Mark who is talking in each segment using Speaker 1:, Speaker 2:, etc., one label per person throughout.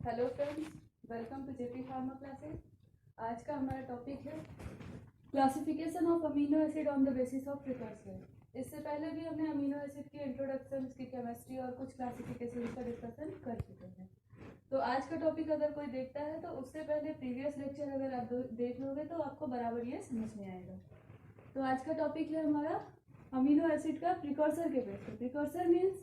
Speaker 1: Hello friends, welcome to JP pharma classes. आज का हमारा टॉपिक है classification of amino acid on the basis of precursor. इससे पहले भी हमने अमीनो एसिड की इंट्रोडक्शन, उसकी केमिस्ट्री और कुछ क्लासिफिकेशन का डिस्कशन कर चुके हैं। तो आज का टॉपिक अगर कोई देखता है तो उससे पहले प्रीवियस लेक्चर अगर आप देख लोगे तो आपको बराबर ये समझ में आएगा। तो आज का टॉपिक है हमारा अमीनो एसिड का प्रिकर्सर के बेस पे। प्रिकर्सर मीन्स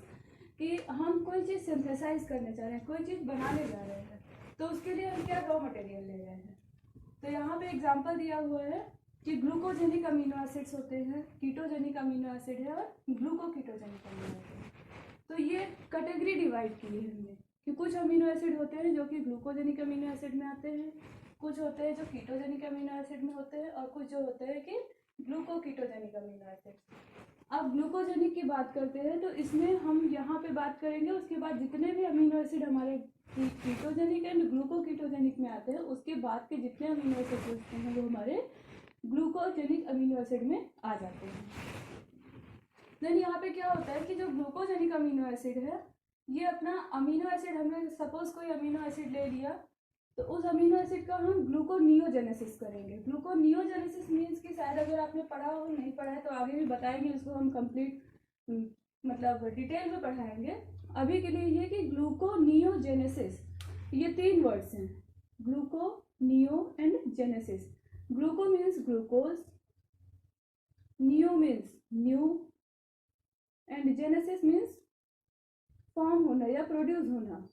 Speaker 1: कि हम कोई चीज़ सिंथेसाइज करने चाह रहे हैं, कोई चीज़ बनाने जा रहे हैं, तो उसके लिए हम क्या रॉ मटेरियल ले रहे हैं। तो यहाँ पे एग्जांपल दिया हुआ है कि ग्लूकोजेनिक अमीनो एसिड्स होते हैं, कीटोजेनिक अमीनो एसिड है और ग्लूकोकीटोजेनिक अमीनो एसिड। तो ये कैटेगरी डिवाइड की है हमने कि कुछ अमीनो एसिड होते हैं जो कि ग्लूकोजेनिक अमीनो एसिड में आते हैं, कुछ होते हैं जो कीटोजेनिक अमीनो एसिड में होते हैं और कुछ जो होते हैं कि ग्लूकोकीटोजेनिक अमीनो एसिड। अब ग्लूकोजेनिक की बात करते हैं तो इसमें हम यहाँ पे बात करेंगे, उसके बाद जितने भी अमीनो एसिड हमारे कीटोजेनिक एंड ग्लूकोकीटोजेनिक में आते हैं उसके बाद के जितने अमीनो एसिड होते हैं वो हमारे ग्लूकोजेनिक अमीनो एसिड में आ जाते हैं। देन यहाँ पे क्या होता है कि जो ग्लूकोजेनिक अमीनो एसिड है ये अपना अमीनो एसिड, हमने सपोज कोई अमीनो एसिड ले लिया तो उस अमीनो एसिड का हम ग्लूकोनियोजेनेसिस करेंगे। ग्लूकोनियोजेनेसिस मीन्स कि शायद अगर आपने पढ़ा हो, नहीं पढ़ा है तो आगे भी बताएंगे, इसको हम कंप्लीट मतलब डिटेल में पढ़ाएंगे। अभी के लिए ये कि ग्लूकोनियोजेनेसिस, ये तीन वर्ड्स हैं, gluco, neo and genesis. Gluco means glucose, neo means new and genesis means form होना या प्रोड्यूस होना।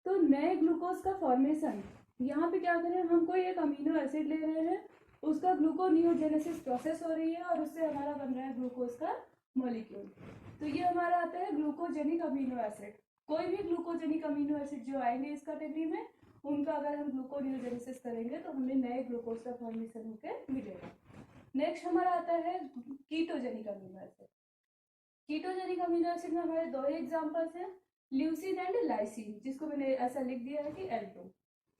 Speaker 1: तो नए ग्लूकोज का फॉर्मेशन, यहाँ पे क्या करें, हम कोई एक अमीनो एसिड ले रहे हैं, उसका ग्लूकोनियोजेनेसिस प्रोसेस हो रही है और उससे हमारा बन रहा है ग्लूकोज का मॉलिक्यूल। तो ये हमारा आता है ग्लूकोजेनिक अमीनो एसिड। कोई भी ग्लूकोजेनिक अमीनो एसिड जो आएंगे इस कैटेगरी में, उनका अगर हम ग्लूकोनियोजेनेसिस करेंगे तो हमें नए ग्लूकोज का फॉर्मेशन होकर मिलेगा। नेक्स्ट हमारा आता है ketogenic amino acid. Ketogenic amino acid में हमारे दो ही एग्जांपल्स हैं, ल्यूसीन एंड लाइसिन, जिसको मैंने ऐसा लिख दिया है कि L2।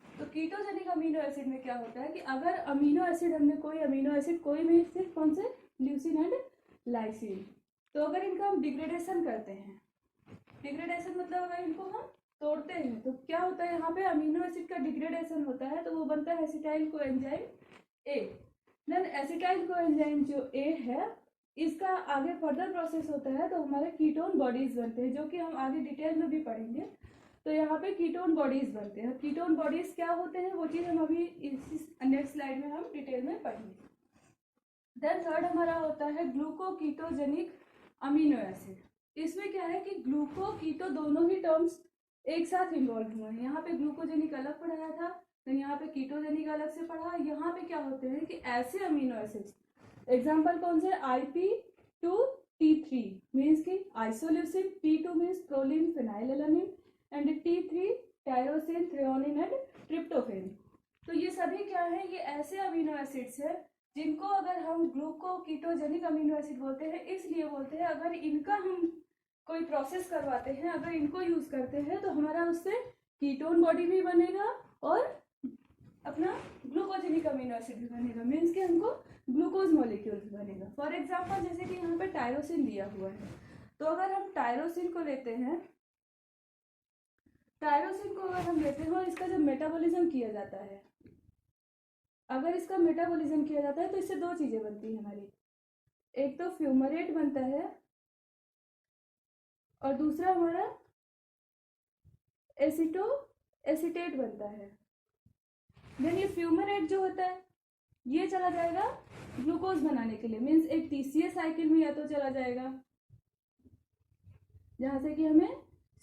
Speaker 1: तो कीटोजेनिक अमीनो एसिड में क्या होता है कि अगर अमीनो एसिड, हमने कोई अमीनो एसिड, कोई भी सिर्फ कौन से, ल्यूसीन एंड लाइसिन, तो अगर इनका हम डिग्रेडेशन करते हैं, डिग्रेडेशन मतलब अगर इनको हम तोड़ते हैं तो क्या होता है, यहाँ पे अमीनो एसिड का डिग्रेडेशन होता है तो वो बनता है acetyl coenzyme A। Then acetyl coenzyme जो A है इसका आगे फर्दर प्रोसेस होता है तो हमारे कीटोन बॉडीज बनते हैं, जो कि हम आगे डिटेल में भी पढ़ेंगे। तो यहाँ पे कीटोन बॉडीज बनते हैं। कीटोन बॉडीज क्या होते हैं वो चीज़ हम अभी इस नेक्स्ट स्लाइड में हम डिटेल में पढ़ेंगे। देन थर्ड हमारा होता है ग्लूकोकीटोजेनिक अमीनो एसिड। इसमें क्या है कि ग्लूको कीटो दोनों ही टर्म्स एक साथ इन्वॉल्व हुए हैं। यहाँ पे ग्लूकोजेनिक अलग पढ़ाया था, देन यहाँ पे कीटोजेनिक अलग से पढ़ा। यहाँ पे क्या होते हैं कि ऐसे अमीनो एसिड्स, एग्जाम्पल कौन से, IP2T3 मीन्स की isoleucine, P2 means proline phenylalanine and T3 tyrosine, threonine and tryptophan. तो ये सभी क्या है, ये ऐसे अमीनो एसिड्स है जिनको अगर हम ग्लूकोकीटोजेनिक अमीनो एसिड बोलते हैं, इसलिए बोलते हैं अगर इनका हम कोई प्रोसेस करवाते हैं, अगर इनको यूज करते हैं तो हमारा उससे कीटोन बॉडी भी बनेगा और अपना ग्लूकोजेनिक अमीनो एसिड भी बनेगा, मीन्स कि हमको ग्लूकोज मॉलिक्यूल भी बनेगा। फॉर एग्जांपल जैसे कि यहाँ पे टायरोसिन दिया हुआ है, तो अगर हम टायरोसिन को लेते हैं, टायरोसिन को अगर हम लेते हैं और इसका जब मेटाबॉलिज्म किया जाता है, अगर इसका मेटाबॉलिज्म किया जाता है तो इससे दो चीजें बनती है हमारी, एक तो फ्यूमरेट बनता है और दूसरा हमारा एसिटेट बनता है। देन ये फ्यूमरेट जो होता है ये चला जाएगा ग्लूकोज बनाने के लिए, मीन्स एक TCA साइकिल में या तो चला जाएगा जहां से कि हमें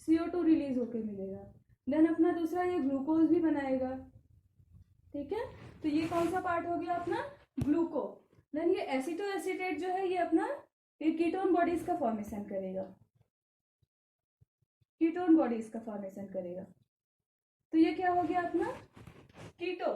Speaker 1: CO2 रिलीज होके मिलेगा। देन अपना दूसरा ये ग्लूकोज भी बनाएगा, ठीक है। तो ये कौन सा पार्ट हो गया अपना, ग्लूको। देन ये एसिटोएसिटेट जो है ये अपना कीटोन बॉडीज का फॉर्मेशन करेगा, कीटोन बॉडीज का फॉर्मेशन करेगा। तो ये क्या हो गया अपना कीटो,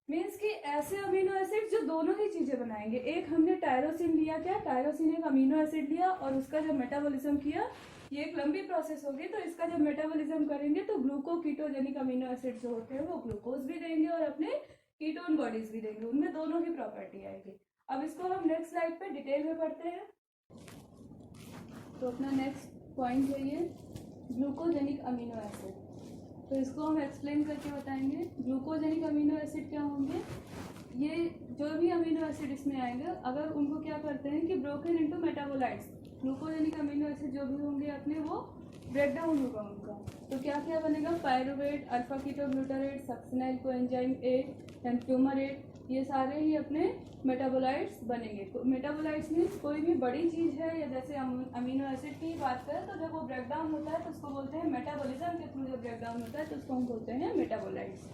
Speaker 1: मीन्स कि ऐसे अमीनो एसिड जो दोनों ही चीजें बनाएंगे। एक हमने टायरोसिन लिया, क्या टायरोसिन एक अमीनो एसिड लिया और उसका जब मेटाबॉलिज्म किया, ये एक लंबी प्रोसेस होगी, तो इसका जब मेटाबॉलिज्म करेंगे तो ग्लूकोकीटोजेनिक अमीनो एसिड जो होते हैं वो ग्लूकोज भी देंगे और अपने कीटोन बॉडीज भी देंगे, उनमें दोनों ही प्रॉपर्टी आएगी। अब इसको हम नेक्स्ट स्लाइड पे डिटेल में पढ़ते हैं। तो अपना नेक्स्ट पॉइंट है ये ग्लूकोजेनिक अमीनो एसिड। तो इसको हम एक्सप्लेन करके बताएंगे। ग्लूकोजेनिक अमीनो एसिड क्या होंगे, ये जो भी अमीनो एसिड इसमें आएंगे अगर उनको क्या करते हैं कि broken into metabolites, glucogenic amino acid जो भी होंगे अपने वो ब्रेक डाउन होगा उनका। तो क्या क्या बनेगा, pyruvate, alpha ketoglutarate, succinyl coenzyme A and fumarate, ये सारे ही अपने मेटाबोलाइट्स बनेंगे। मेटाबोलाइट्स मीन्स कोई भी बड़ी चीज़ है, या जैसे अमीनो एसिड की बात करें तो जब वो ब्रेक डाउन होता है तो उसको बोलते हैं मेटाबॉलिज्म के थ्रू, जब ब्रेक डाउन होता है तो उसको हम बोलते हैं मेटाबोलाइट्स।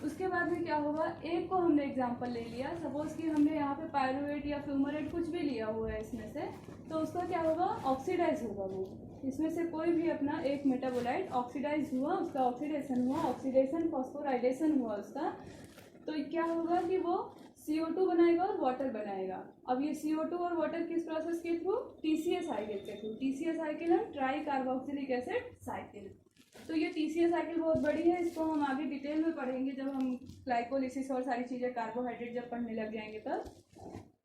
Speaker 1: उसके बाद में क्या होगा, एक को हमने एग्जांपल ले लिया, सपोज कि हमने यहाँ पे पायरुवेट या फ्यूमरेट कुछ भी लिया हुआ है इसमें से, तो उसका क्या होगा, ऑक्सीडाइज होगा वो। इसमें से कोई भी अपना एक मेटाबोलाइट ऑक्सीडाइज हुआ, उसका ऑक्सीडेशन हुआ, ऑक्सीडेशन फॉस्फोराइलेशन हुआ उसका, तो क्या होगा कि वो CO2 बनाएगा और वाटर बनाएगा। अब ये CO2 और वाटर किस प्रोसेस के थ्रू, TCA साइकिल के थ्रू। TCA साइकिल है ट्राई कार्बोक्सिलिक एसिड साइकिल। तो ये TCA साइकिल बहुत बड़ी है, इसको हम आगे डिटेल में पढ़ेंगे जब हम ग्लाइकोलिसिस और सारी चीज़ें कार्बोहाइड्रेट जब पढ़ने लग जाएंगे तब।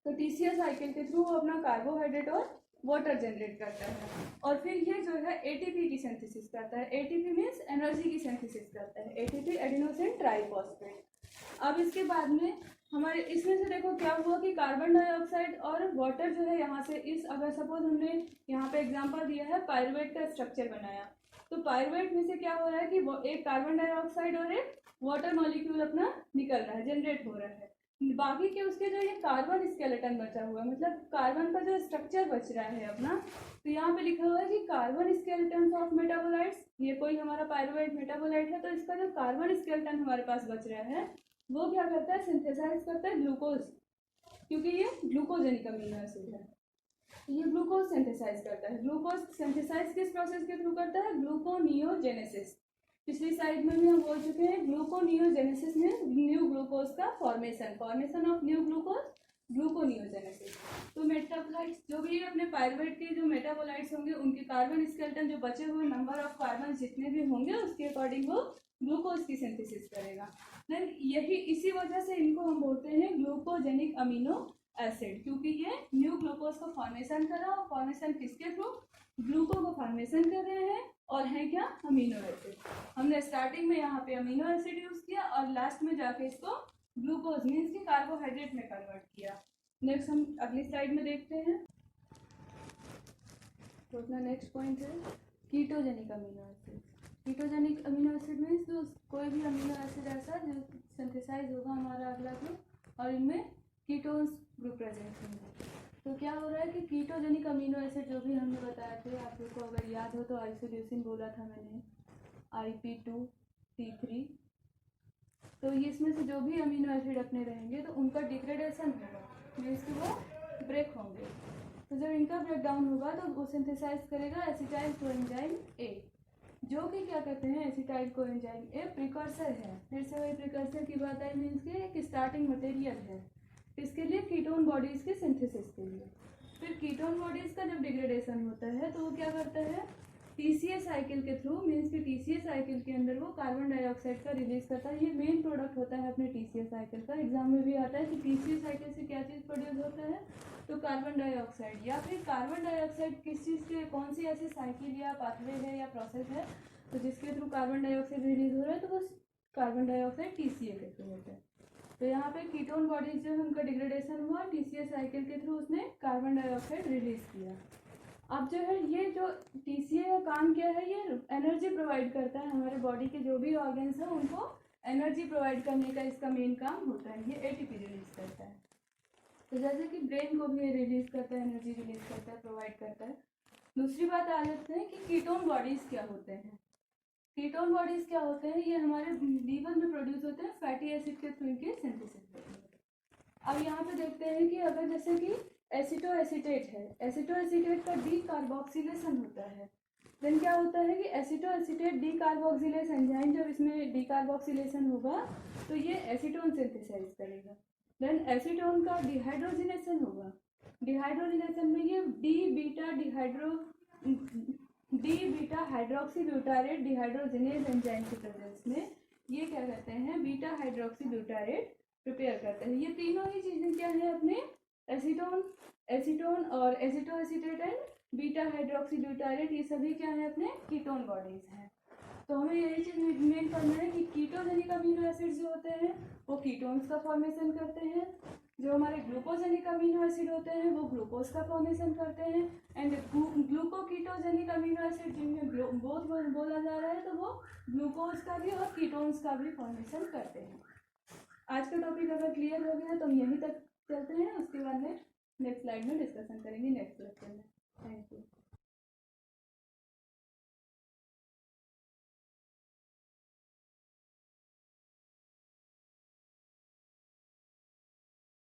Speaker 1: तो TCA साइकिल के थ्रू वो अपना कार्बोहाइड्रेट और वाटर जनरेट करता है, और फिर ये जो है ATP की सिंथेसिस करता है। ATP मीन्स एनर्जी की सिंथेसिस करता है, ATP एडिनोसिन ट्राइफॉस्फेट। अब इसके बाद में हमारे इसमें से देखो क्या हुआ कि कार्बन डाइऑक्साइड और वाटर जो है यहाँ से इस, अगर सपोज हमने यहाँ पे एग्जांपल दिया है पायरुवेट का स्ट्रक्चर बनाया, तो पायरुवेट में से क्या हो रहा है कि वो एक कार्बन डाइऑक्साइड और एक वाटर मॉलिक्यूल अपना निकल रहा है, जनरेट हो रहा है। बाकी के उसके जो ये कार्बन स्केलेटन बचा हुआ है, मतलब कार्बन का जो स्ट्रक्चर बच रहा है अपना, तो यहाँ पे लिखा हुआ है कि कार्बन स्केलेटन ऑफ मेटाबोलाइट्स, ये कोई हमारा पायरुवेट मेटाबोलाइट है, तो इसका जो कार्बन स्केलेटन हमारे पास बच रहा है वो क्या करता है, सिंथेसाइज करता है ग्लूकोज, क्योंकि ये ग्लूकोजेनिक अमीनो एसिड है। ये ग्लूकोज सिंथेसाइज करता है। ग्लूकोज सिंथेसाइज किस प्रोसेस के थ्रू करता है, ग्लूकोनियोजेनेसिस। पिछली स्लाइड में भी हम बोल चुके हैं, ग्लूकोनियोजेनेसिस में न्यू ग्लूकोज का formation of new glucose, gluconeogenesis. तो मेटाबोलाइट्स जो भी अपने पायरुवेट के जो मेटाबोलाइट्स होंगे उनके कार्बन स्केलेटन जो बचे हुए नंबर ऑफ कार्बन जितने भी होंगे उसके अकॉर्डिंग वो ग्लूकोज की सिंथेसिस करेगा। देन यही इसी वजह से इनको हम बोलते हैं ग्लूकोजेनिक अमीनो एसिड, क्योंकि ये न्यू ग्लूकोज को फॉर्मेशन कर रहा है, और फॉर्मेशन किसके थ्रू, ग्लूको को फॉर्मेशन कर रहे हैं, और है क्या, अमीनो एसिड। हमने स्टार्टिंग में यहाँ पे अमीनो एसिड यूज किया और लास्ट में जाके इसको ग्लूकोज मीन्स की कार्बोहाइड्रेट में कन्वर्ट किया। नेक्स्ट हम अगली स्लाइड में देखते हैं। तो अपना नेक्स्ट पॉइंट है ketogenic amino acid. Ketogenic amino acid means जो कोई भी अमीनो एसिड ऐसा जो सिंथेसाइज होगा हमारा अगला ग्रुप, और इनमें कीटोन्स ग्रुप प्रेजेंट होंगे। तो क्या हो रहा है कि कीटोजेनिक अमीनो एसिड जो भी हमने बताया थे, आप लोग को अगर याद हो तो आइसोल्यूसिन बोला था मैंने, IP2T3। तो ये इसमें से जो भी अमीनो एसिड अपने रहेंगे तो उनका डिग्रेडेशन होगा, मीन्स कि वो ब्रेक होंगे। तो जब इनका ब्रेक डाउन होगा तो वो सिंथेसाइज करेगा एसिटाइल कोएंजाइम ए, जो कि क्या कहते हैं, एसिटाइल कोएंजाइम ए प्रिकर्सर है। फिर से वही प्रिकर्सर की बात आई, मीन्स के एक स्टार्टिंग मटेरियल है इसके लिए, कीटोन बॉडीज के सिंथेसिस के लिए। फिर कीटोन बॉडीज का जब डिग्रेडेशन होता है तो वो क्या करता है, TCA साइकिल के थ्रू, मीन्स कि TCA साइकिल के अंदर वो कार्बन डाइऑक्साइड का रिलीज करता है। ये मेन प्रोडक्ट होता है अपने TCA साइकिल का। एग्जाम में भी आता है कि TCA साइकिल से क्या चीज़ प्रोड्यूस होता है, तो कार्बन डाइऑक्साइड। या फिर कार्बन डाइऑक्साइड किस चीज़ के, कौन सी ऐसी साइकिल या पाथवे है या प्रोसेस है तो जिसके थ्रू कार्बन डाइऑक्साइड रिलीज हो रहा है, तो बस कार्बन डाइऑक्साइड TCA के थ्रू होता है। तो यहाँ पे कीटोन बॉडीज जो है उनका डिग्रेडेशन हुआ, TCA साइकिल के थ्रू उसने कार्बन डाइऑक्साइड रिलीज किया। अब जो है ये जो TCA का काम क्या है, ये एनर्जी प्रोवाइड करता है, हमारे बॉडी के जो भी ऑर्गन्स हैं उनको एनर्जी प्रोवाइड करने का इसका मेन काम होता है। ये ATP रिलीज करता है। तो जैसे कि ब्रेन को भी ये रिलीज करता है, एनर्जी रिलीज करता है, प्रोवाइड करता है। दूसरी बात आ जाते हैं कि कीटोन बॉडीज क्या होते हैं। कीटोन बॉडीज क्या होते हैं, ये हमारे लीवर में प्रोड्यूस होते हैं फैटी एसिड के थ्रू इनके सिंथेसिस होते हैं। अब यहाँ पे देखते हैं कि अगर जैसे कि एसिटोएसिटेट है, एसिटोएसिटेट का डीकार्बोक्सिलेशन होता है, देन क्या होता है कि एसिटोएसिटेट डीकार्बोक्सिलेस एंजाइम जब इसमें डीकार्बोक्सिलेशन होगा तो ये एसीटोन सिंथेसाइज करेगा। देन एसीटोन का डिहाइड्रोजिनेशन होगा, डिहाइड्रोजिनेशन में ये D beta hydroxy butyrate dehydrogenase enzyme के प्रेजेंस में ये क्या करते हैं, बीटा हाइड्रोक्सी ब्यूटारेट प्रिपेयर करते हैं। ये तीनों ही चीज़ें क्या है अपने, एसीटोन और एसिटोएसिटेट एंड बीटा हाइड्रोक्सी ब्यूटारेट, ये सभी क्या है अपने कीटोन बॉडीज हैं। तो हमें यही चीज़ मेन करना है कि कीटोजेनिक अमीनो एसिड्स जो होते हैं वो कीटोन्स का फॉर्मेशन करते हैं, जो हमारे ग्लूकोजेनिक अमीनो एसिड होते हैं वो ग्लूकोज का फॉर्मेशन करते हैं, एंड ग्लूकोकीटोजेनिक अमीनो एसिड जिनमें बोथ बोला जा रहा है तो वो ग्लूकोज का भी और कीटोन्स का भी फॉर्मेशन करते हैं। आज का टॉपिक अगर क्लियर हो गया तो हम यहीं तक चलते हैं, उसके बाद नेक्स्ट स्लाइड में डिस्कशन करेंगे नेक्स्ट लेक्चर में।